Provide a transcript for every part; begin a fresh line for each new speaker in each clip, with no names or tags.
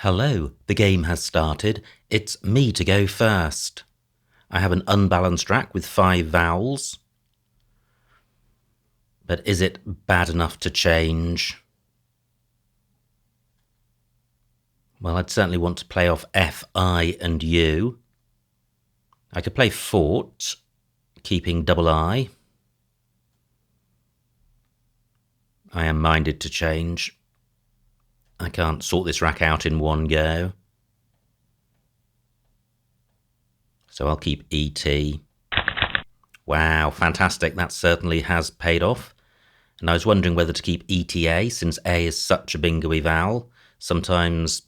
Hello, the game has started. It's me to go first. I have an unbalanced rack with 5 vowels. But is it bad enough to change? Well, I'd certainly want to play off F, I and U. I could play fort, keeping double I. I am minded to change. I can't sort this rack out in one go. So I'll keep ET. Wow, fantastic. That certainly has paid off. And I was wondering whether to keep ETA, since A is such a bingo-y vowel. Sometimes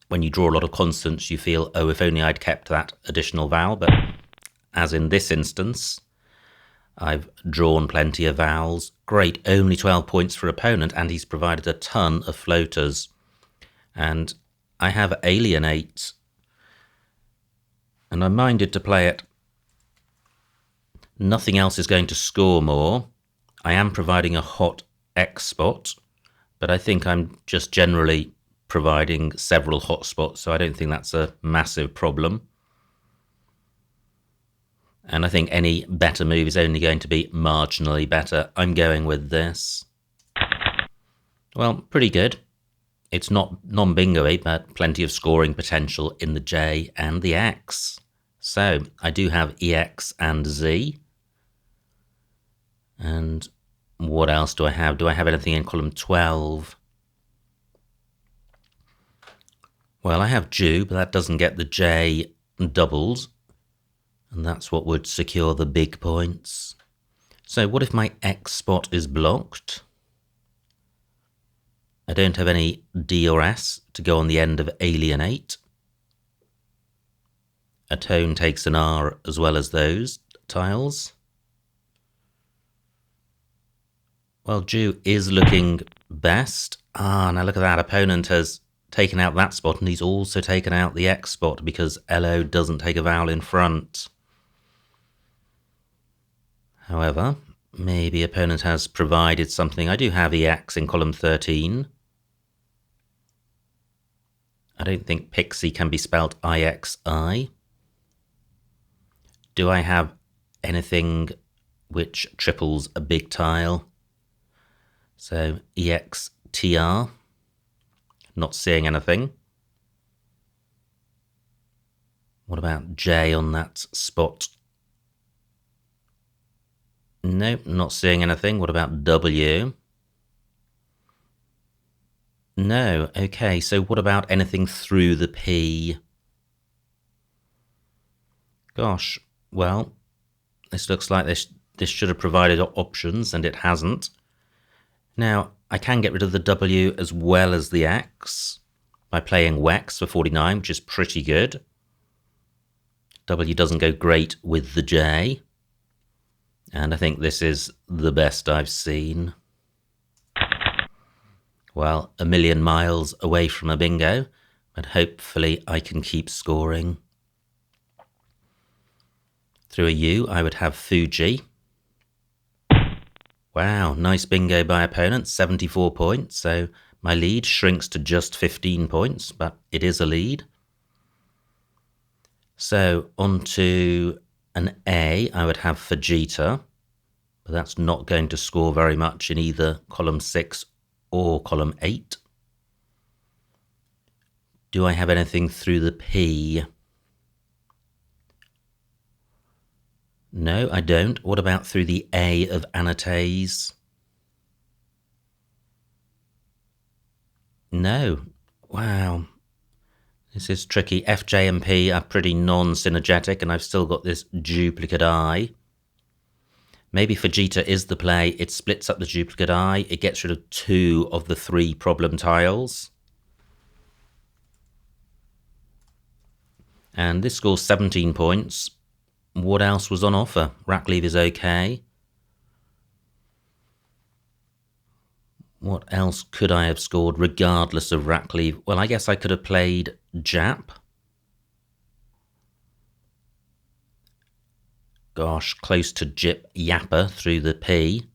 when you draw a lot of consonants, you feel, oh, if only I'd kept that additional vowel. But as in this instance, I've drawn plenty of vowels. Great, only 12 points for opponent, and he's provided a ton of floaters. And I have alienate, and I'm minded to play it. Nothing else is going to score more. I am providing a hot X spot, but I think I'm just generally providing several hot spots, so I don't think that's a massive problem. And I think any better move is only going to be marginally better. I'm going with this. Well, pretty good. It's not non-bingo-y, but plenty of scoring potential in the J and the X. So I do have EX and Z. And what else do I have? Do I have anything in column 12? Well, I have Jew, but that doesn't get the J doubles. And that's what would secure the big points. So what if my X spot is blocked? I don't have any D or S to go on the end of alienate. A tone takes an R as well as those tiles. Well, Jew is looking best. Now look at that. Opponent has taken out that spot, and he's also taken out the X spot because LO doesn't take a vowel in front. However, maybe opponent has provided something. I do have EX in column 13. I don't think Pixie can be spelt IXI. Do I have anything which triples a big tile? So EXTR, not seeing anything. What about J on that spot? Nope, not seeing anything. What about W? No, okay, so what about anything through the P? Gosh, well, this looks like this should have provided options, and it hasn't. Now, I can get rid of the W as well as the X by playing Wex for 49, which is pretty good. W doesn't go great with the J. And I think this is the best I've seen. Well, a million miles away from a bingo, but hopefully I can keep scoring. Through a U, I would have Fuji. Wow, nice bingo by opponent, 74 points. So my lead shrinks to just 15 points, but it is a lead. So on to an A, I would have Fujita, but that's not going to score very much in either column 6 or column 8. Do I have anything through the P? No, I don't. What about through the A of Anates? No. Wow. This is tricky. F, J and P are pretty non-synergetic, and I've still got this duplicate I. Maybe Fujita is the play. It splits up the duplicate I. It gets rid of 2 of the 3 problem tiles. And this scores 17 points. What else was on offer? Rack leave is okay. What else could I have scored regardless of rack leave? Well, I guess I could have played Jap. Gosh, close to Jip Yapper through the P.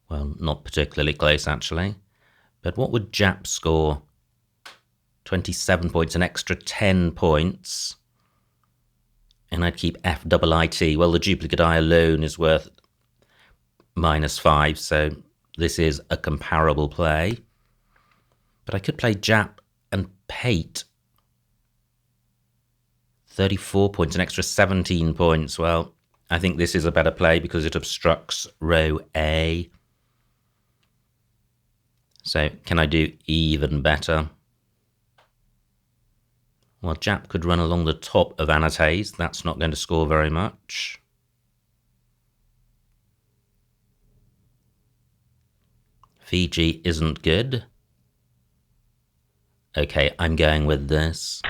Well, not particularly close, actually. But what would Jap score? 27 points, an extra 10 points. And I'd keep FIIT. Well, the duplicate I alone is worth -5, so this is a comparable play. But I could play Jap and Pate. 34 points, an extra 17 points. Well, I think this is a better play because it obstructs row A. So can I do even better? Well, Jap could run along the top of Anates. That's not going to score very much. Fiji isn't good. Okay, I'm going with this.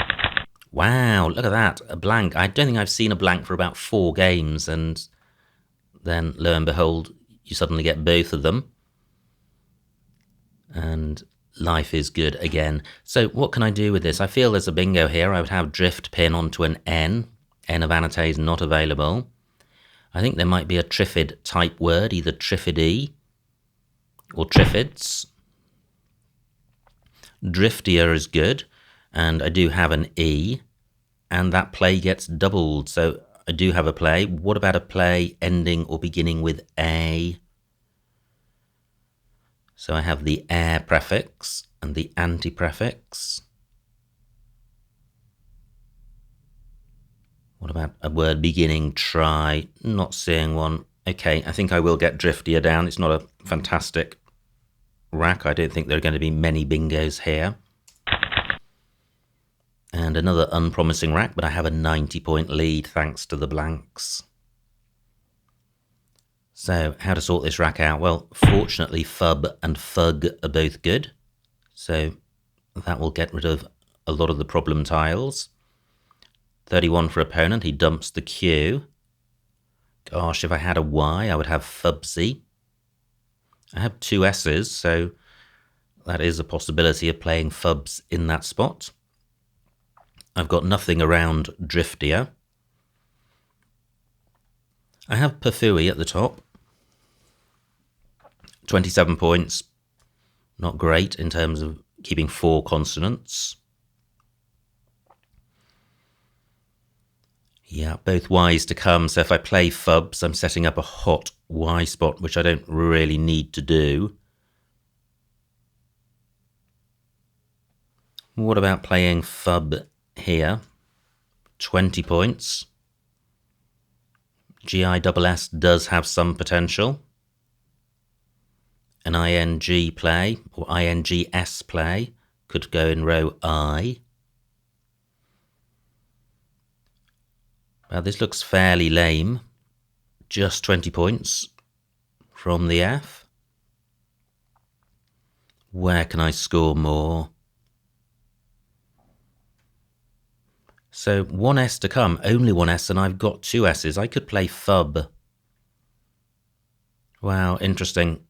Wow, look at that, a blank. I don't think I've seen a blank for about 4 games, and then lo and behold, you suddenly get both of them. And life is good again. So what can I do with this? I feel there's a bingo here. I would have drift pin onto an N. N of Anates not available. I think there might be a Triffid type word, either Triffidy or Triffids. Driftier is good, and I do have an E, and that play gets doubled, so I do have a play. What about a play ending or beginning with A? So I have the air prefix and the anti-prefix. What about a word beginning try? Not seeing one. Okay, I think I will get driftier down. It's not a fantastic rack. I don't think there are going to be many bingos here. And another unpromising rack, but I have a 90-point lead thanks to the blanks. So how to sort this rack out? Well, fortunately, Fub and Fug are both good. So that will get rid of a lot of the problem tiles. 31 for opponent. He dumps the Q. Gosh, if I had a Y, I would have Fubsy. I have 2 S's, so that is a possibility of playing Fubs in that spot. I've got nothing around Driftier. I have Perfui at the top. 27 points. Not great in terms of keeping 4 consonants. Yeah, both Y's to come. So if I play Fubs, I'm setting up a hot Y spot, which I don't really need to do. What about playing Fub here? 20 points. GISS does have some potential. An ING play, or INGS play, could go in row I. Well, this looks fairly lame. Just 20 points from the F. Where can I score more? So 1 S to come, only 1 S, and I've got 2 S's. I could play Fub. Wow, interesting.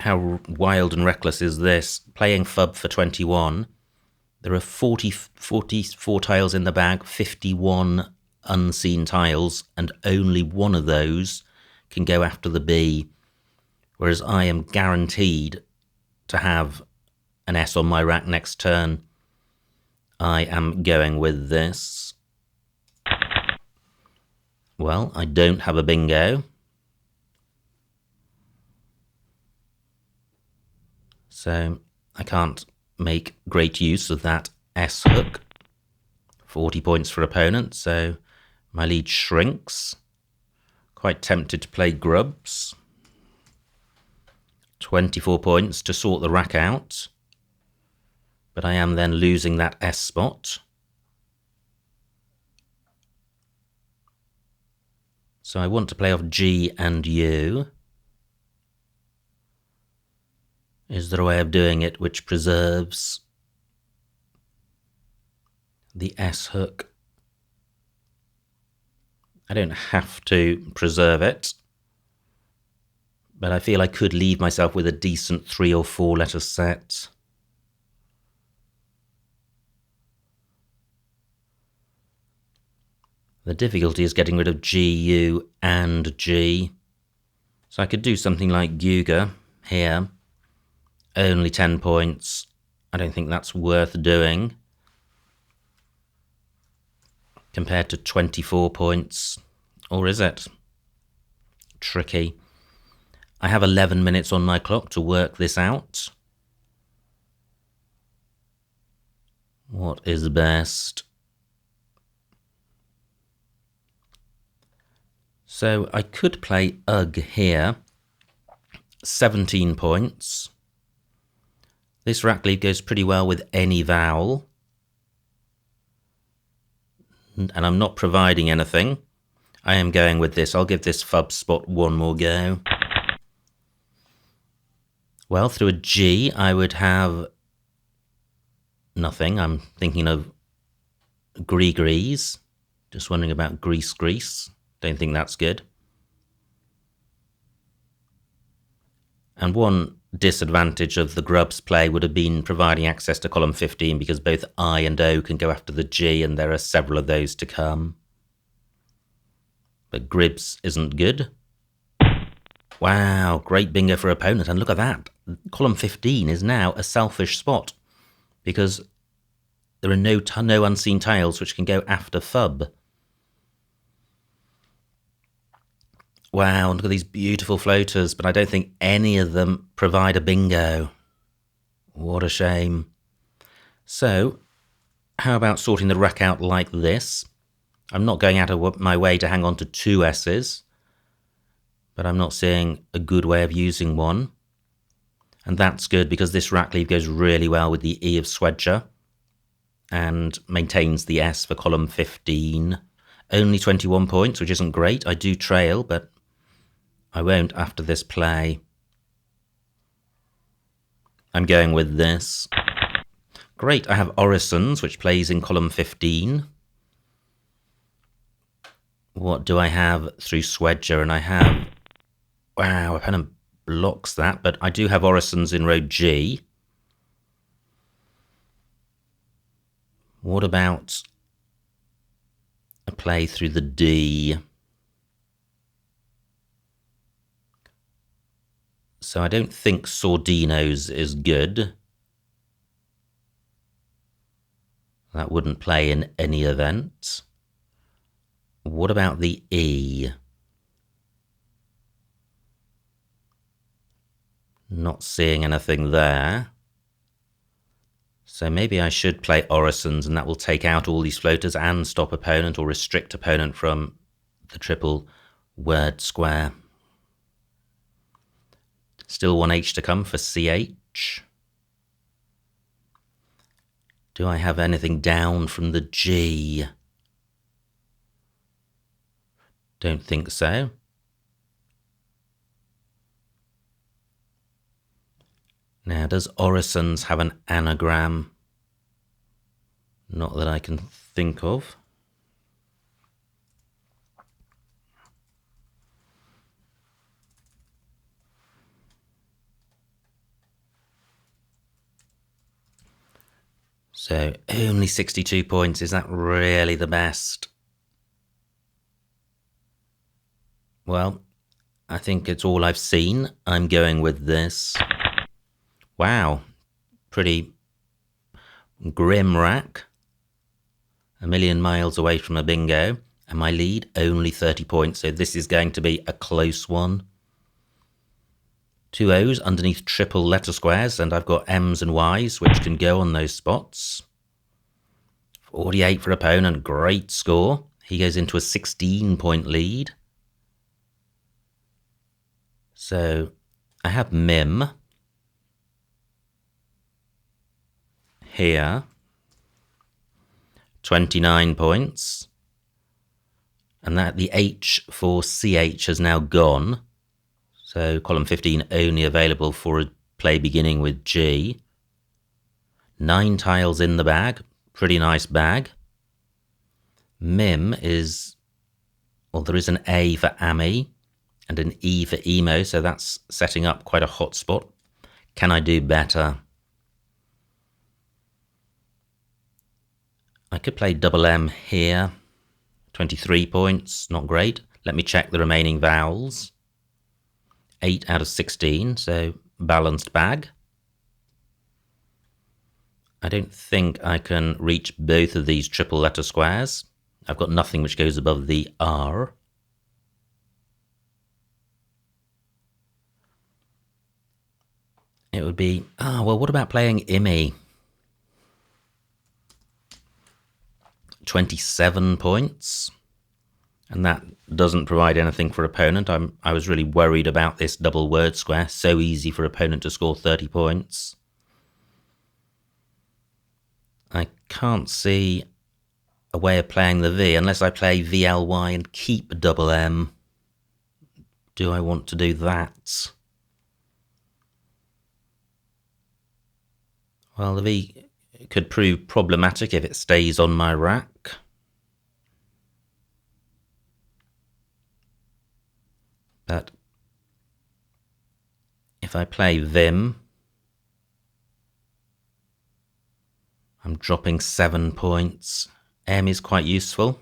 How wild and reckless is this? Playing Fub for 21. There are 44 tiles in the bag, 51 unseen tiles, and only one of those can go after the B, whereas I am guaranteed to have an S on my rack next turn. I am going with this. Well, I don't have a bingo. So I can't make great use of that S hook. 40 points for opponent, so my lead shrinks. Quite tempted to play Grubs. 24 points to sort the rack out. But I am then losing that S spot. So I want to play off G and U. Is there a way of doing it which preserves the S hook? I don't have to preserve it, but I feel I could leave myself with a decent 3 or 4 letter set. The difficulty is getting rid of G, U, and G. So I could do something like Guga here, Only 10 points. I don't think that's worth doing. Compared to 24 points. Or is it? Tricky. I have 11 minutes on my clock to work this out. What is best? So I could play UG here. 17 points. This rack lead goes pretty well with any vowel. And I'm not providing anything. I am going with this. I'll give this fub spot one more go. Well, through a G, I would have nothing. I'm thinking of Grease. Just wondering about Grease. Don't think that's good. And one disadvantage of the Grubs play would have been providing access to column 15 because both I and O can go after the G and there are several of those to come. But Gribs isn't good. Wow, great bingo for opponent. And look at that. Column 15 is now a selfish spot because there are no unseen tiles which can go after fub. Wow, look at these beautiful floaters, but I don't think any of them provide a bingo. What a shame. So, how about sorting the rack out like this? I'm not going out of my way to hang on to two S's, but I'm not seeing a good way of using one. And that's good because this rack lead goes really well with the E of Swedger and maintains the S for column 15. Only 21 points, which isn't great. I do trail, but I won't after this play. I'm going with this. Great, I have Orisons, which plays in column 15. What do I have through Swedger? And I have... Wow, opponent blocks that, but I do have Orisons in row G. What about a play through the D? So I don't think Sordinos is good. That wouldn't play in any event. What about the E? Not seeing anything there. So maybe I should play Orisons and that will take out all these floaters and stop opponent or restrict opponent from the triple word square. Still one H to come for CH. Do I have anything down from the G? Don't think so. Now, does Orisons have an anagram? Not that I can think of. So, only 62 points. Is that really the best? Well, I think it's all I've seen. I'm going with this. Wow, pretty grim rack. A million miles away from a bingo. And my lead, only 30 points. So this is going to be a close one. Two O's underneath triple letter squares. And I've got M's and Y's, which can go on those spots. 48 for opponent. Great score. He goes into a 16-point lead. So I have Mim here, 29 points, and that the H for CH has now gone, so column 15 only available for a play beginning with G. 9 tiles in the bag, pretty nice bag. Mim is, well, there is an A for Ami and an E for Emo, so that's setting up quite a hot spot. Can I do better? I could play double M here. 23 points, not great. Let me check the remaining vowels. 8 out of 16, so balanced bag. I don't think I can reach both of these triple letter squares. I've got nothing which goes above the R. It would be, well, what about playing IMI? 27 points. And that doesn't provide anything for opponent. I was really worried about this double word square. So easy for opponent to score 30 points. I can't see a way of playing the V unless I play VLY and keep double M. Do I want to do that? Well, the V could prove problematic if it stays on my rack. But if I play Vim, I'm dropping 7 points. M is quite useful.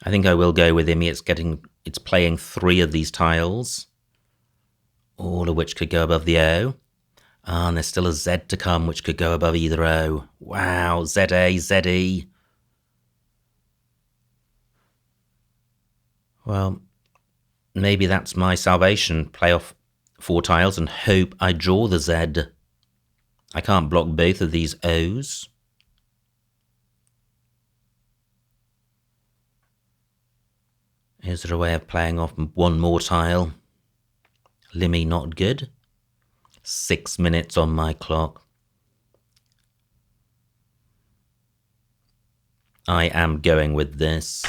I think I will go with IMI. It's playing 3 of these tiles, all of which could go above the O. And there's still a Z to come, which could go above either O. Wow, ZA, ZE. Well, maybe that's my salvation. Play off 4 tiles and hope I draw the Z. I can't block both of these O's. Is there a way of playing off 1 more tile? Limmy not good. 6 minutes on my clock. I am going with this.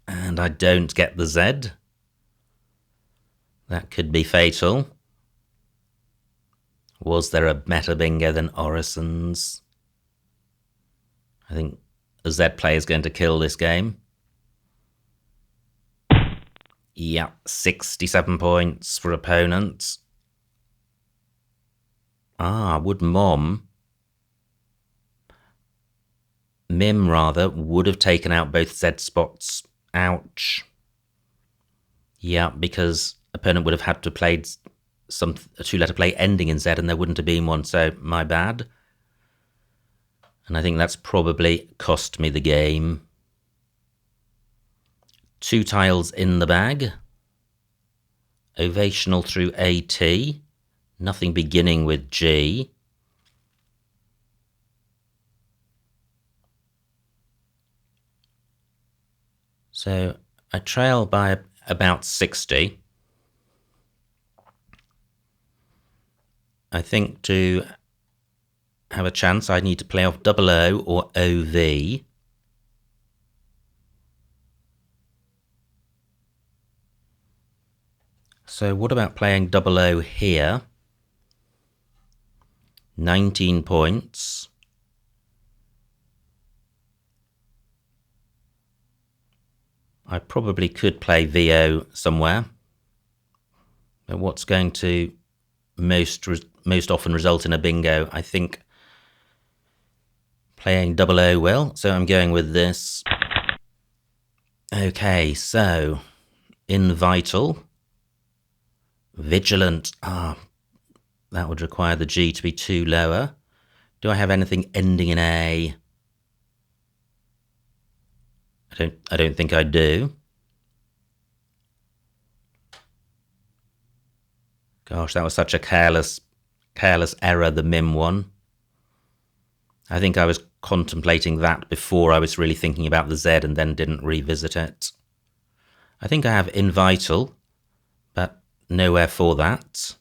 And I don't get the Z. That could be fatal. Was there a better bingo than Orison's? I think the Z player is going to kill this game. Yeah, 67 points for opponent. Would Mim rather, would have taken out both Z spots. Ouch. Yeah, because opponent would have had to play a 2-letter play ending in Z and there wouldn't have been one, so my bad. And I think that's probably cost me the game. 2 tiles in the bag. Ovational through AT. Nothing beginning with G. So I trail by about 60. I think to have a chance I need to play off double O or OV. So what about playing double O here? 19 points. I probably could play VO somewhere. But what's going to most often result in a bingo? I think playing double O will. So I'm going with this. Okay, so in Vital, Vigilant. That would require the G to be 2 lower. Do I have anything ending in A? I don't think I do. Gosh, that was such a careless error, the Mim one. I think I was contemplating that before I was really thinking about the Z and then didn't revisit it. I think I have in Vital, but nowhere for that.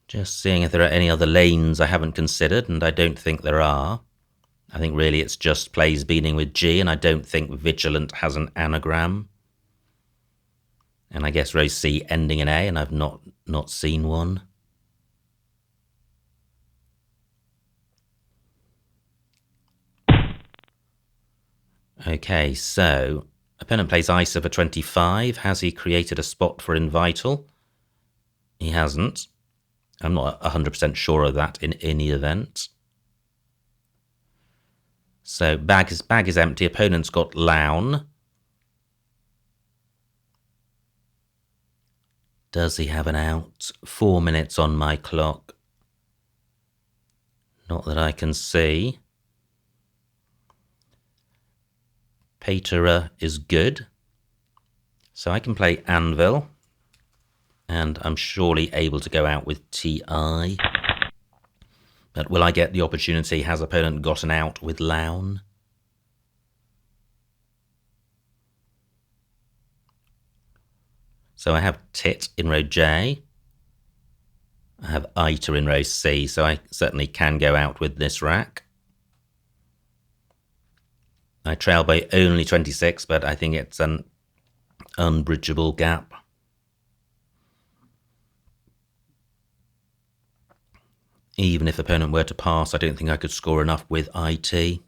Just seeing if there are any other lanes I haven't considered, and I don't think there are. I think really it's just plays beginning with G, and I don't think Vigilant has an anagram. And I guess row C ending in A, and I've not seen one. Okay, so opponent plays ISA for 25. Has he created a spot for Invital? He hasn't. I'm not 100% sure of that in any event. So bag is empty. Opponent's got Lown. Does he have an out? 4 minutes on my clock. Not that I can see. Paterer is good. So I can play Anvil. And I'm surely able to go out with TI. But will I get the opportunity? Has opponent gotten out with Loun? So I have Tit in row J. I have Ita in row C, so I certainly can go out with this rack. I trail by only 26, but I think it's an unbridgeable gap. Even if opponent were to pass, I don't think I could score enough with IT.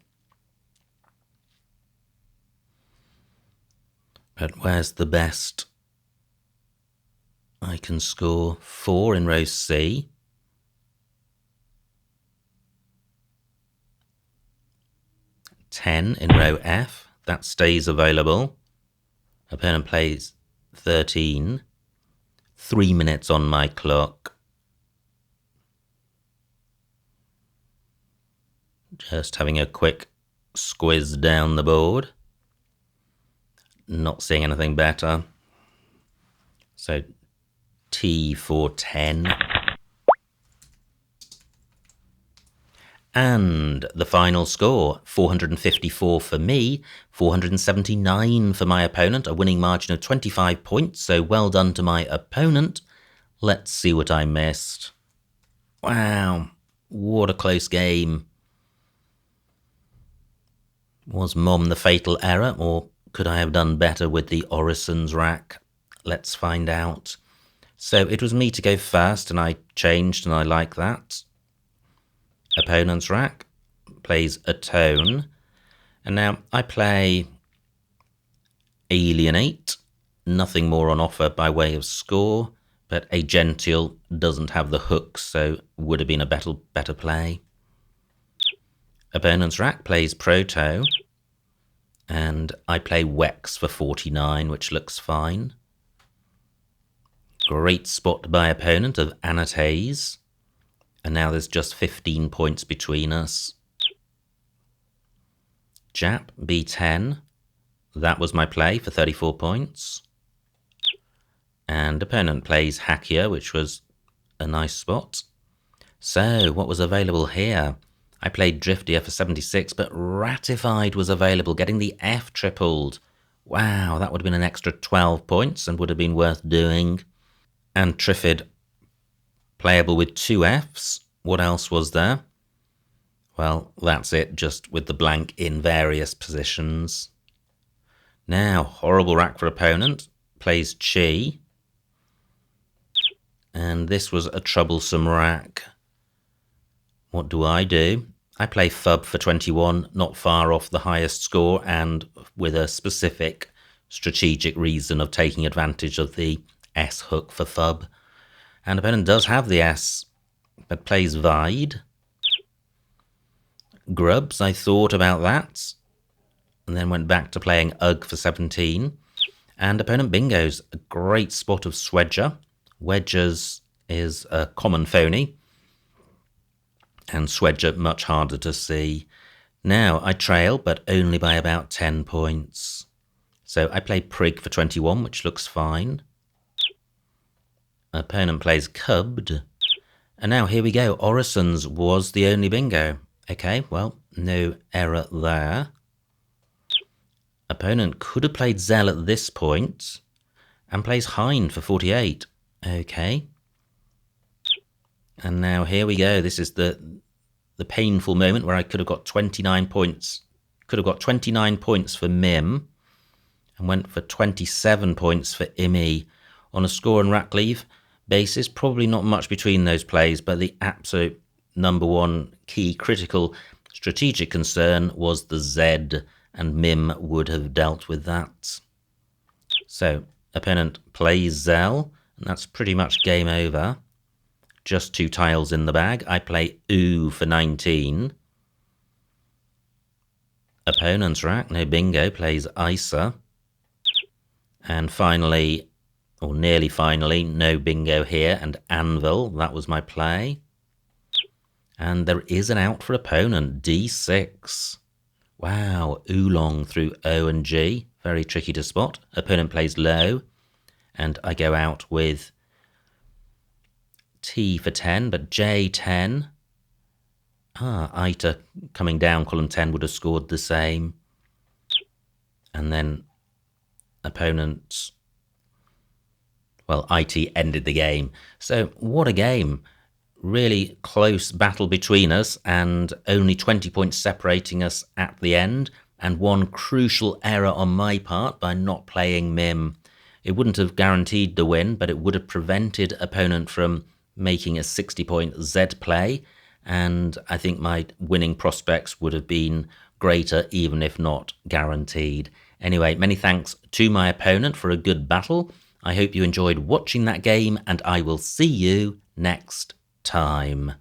But where's the best? I can score 4 in row C. $10 in row F. That stays available. Opponent plays 13. 3 minutes on my clock. Just having a quick squiz down the board. Not seeing anything better. So T for 10. And the final score, 454 for me, 479 for my opponent, a winning margin of 25 points, so well done to my opponent. Let's see what I missed. Wow, what a close game. Was Mom the fatal error, or could I have done better with the Orison's rack? Let's find out. So it was me to go first, and I changed, and I like that. Opponent's rack plays a tone, and now I play Alienate. Nothing more on offer by way of score, but a Gentile doesn't have the hooks, so would have been a better play. Opponent's rack plays Proto, and I play Wex for 49, which looks fine. Great spot by opponent of Anatase. And now there's just 15 points between us. Jap, B10. That was my play for 34 points. And opponent plays Hakia, which was a nice spot. So, what was available here? I played Driftier for 76, but Ratified was available, getting the F tripled. Wow, that would have been an extra 12 points and would have been worth doing. And Triffid, playable with 2 Fs. What else was there? Well, that's it, just with the blank in various positions. Now, horrible rack for opponent. Plays Chi. And this was a troublesome rack. What do? I play Fub for 21, not far off the highest score, and with a specific strategic reason of taking advantage of the S hook for Fub. And opponent does have the S, but plays Vide. Grubs, I thought about that, and then went back to playing Ugg for 17. And opponent bingos a great spot of Swedger. Wedgers is a common phony, and Swedger much harder to see. Now I trail, but only by about 10 points. So I play Prig for 21, which looks fine. Opponent plays Cubbed. And now here we go. Orison's was the only bingo. Okay, well, no error there. Opponent could have played Zell at this point and plays Hind for 48. Okay. And now here we go. This is the painful moment where I could have got 29 points. Could have got 29 points for Mim and went for 27 points for Imi on a score and rack leave basis. Probably not much between those plays, but the absolute number one key critical strategic concern was the Z, and Mim would have dealt with that. So opponent plays Zell, and that's pretty much game over. Just 2 tiles in the bag. I play Ooh for 19. Opponent's rack, no bingo, plays Isa. And finally, or nearly finally. No bingo here, and anvil, that was my play. And there is an out for opponent, d6. Wow, oolong through O and G, very tricky to spot. Opponent plays low, and I go out with T for 10, but J10. Ita coming down column 10 would have scored the same. And then opponents, well, IT ended the game. So what a game. Really close battle between us, and only 20 points separating us at the end, and one crucial error on my part by not playing Mim. It wouldn't have guaranteed the win, but it would have prevented opponent from making a 60-point Z play, and I think my winning prospects would have been greater, even if not guaranteed. Anyway, many thanks to my opponent for a good battle. I hope you enjoyed watching that game, and I will see you next time.